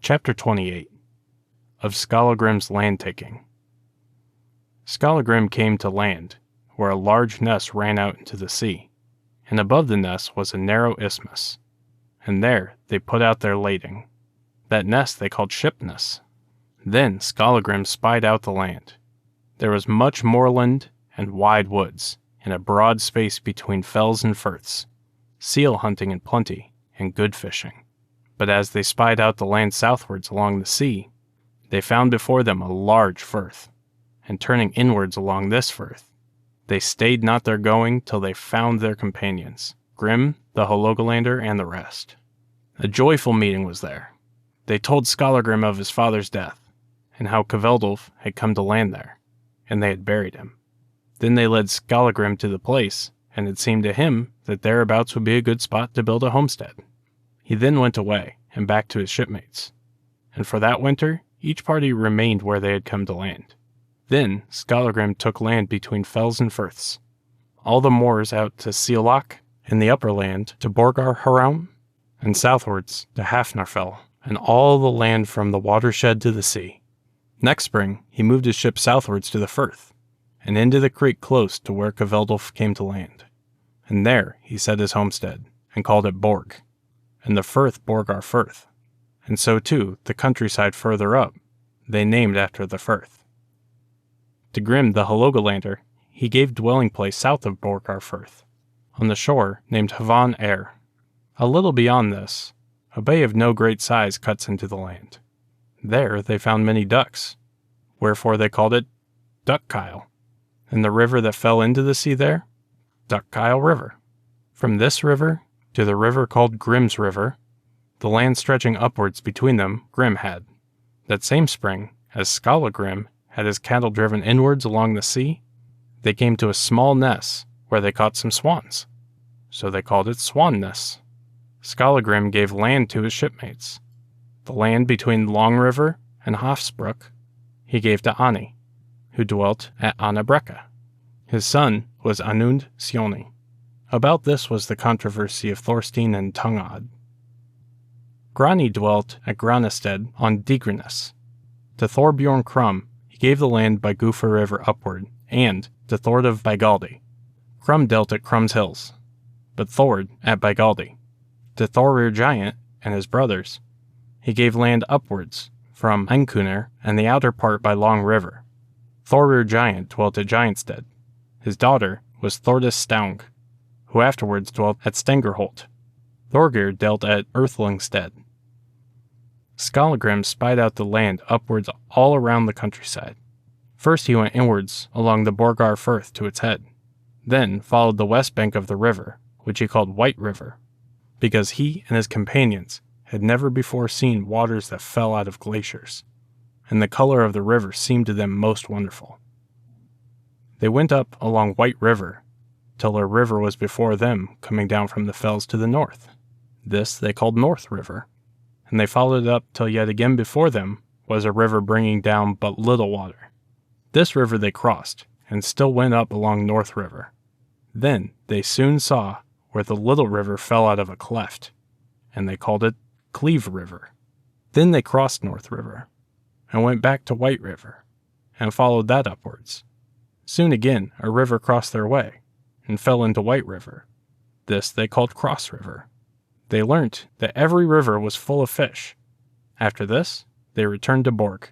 Chapter 28 of Skallagrim's Land-Taking. Skallagrim came to land, where a large ness ran out into the sea, and above the ness was a narrow isthmus, and there they put out their lading. That ness they called Shipness. Then Skallagrim spied out the land. There was much moorland and wide woods, and a broad space between fells and firths, seal hunting in plenty, and good fishing. But as they spied out the land southwards along the sea, they found before them a large firth, and turning inwards along this firth, they stayed not their going till they found their companions, Grim, the Hålogalandr, and the rest. A joyful meeting was there. They told Skallagrim of his father's death, and how Kveldulf had come to land there, and they had buried him. Then they led Skallagrim to the place, and it seemed to him that thereabouts would be a good spot to build a homestead. He then went away, and back to his shipmates, and for that winter each party remained where they had come to land. Then Skallagrim took land between fells and firths, all the moors out to Sealach, and the upper land to Borgar Haraum, and southwards to Hafnarfell, and all the land from the watershed to the sea. Next spring he moved his ship southwards to the firth, and into the creek close to where Kveldulf came to land, and there he set his homestead, and called it Borg, and the firth Borgar Firth, and so too the countryside further up they named after the firth. To Grim the Hålogalandr he gave dwelling place south of Borgar Firth, on the shore named Havan Air. A little beyond this, a bay of no great size cuts into the land. There they found many ducks, wherefore they called it Duckkyle, and the river that fell into the sea there, Duckkyle River. From this river to the river called Grim's River, the land stretching upwards between them Grim had. That same spring, as Skallagrim had his cattle driven inwards along the sea, they came to a small ness where they caught some swans, so they called it Swanness. Skallagrim gave land to his shipmates. The land between Long River and Hafsbruck he gave to Ani, who dwelt at Annabrekka. His son was Anund Sioni. About this was the controversy of Thorstein and Tungad. Grani dwelt at Granestead on Digraness. To Thorbjorn Krum he gave the land by Gufa River upward, and to Thord of Baigaldi. Krum dealt at Krum's Hills, but Thord at Baigaldi. To Thorir Giant and his brothers he gave land upwards from Ankuner and the outer part by Long River. Thorir Giant dwelt at Giantstead. His daughter was Thordis Staung, who afterwards dwelt at Stengerholt. Thorgir dealt at Earthlingstead. Skallagrim spied out the land upwards all around the countryside. First he went inwards along the Borgar Firth to its head, then followed the west bank of the river, which he called White River, because he and his companions had never before seen waters that fell out of glaciers, and the color of the river seemed to them most wonderful. They went up along White River, till a river was before them coming down from the fells to the north. This they called North River, and they followed it up till yet again before them was a river bringing down but little water. This river they crossed, and still went up along North River. Then they soon saw where the little river fell out of a cleft, and they called it Cleave River. Then they crossed North River, and went back to White River, and followed that upwards. Soon again a river crossed their way, and fell into White River. This they called Cross River. They learnt that every river was full of fish. After this, they returned to Borg.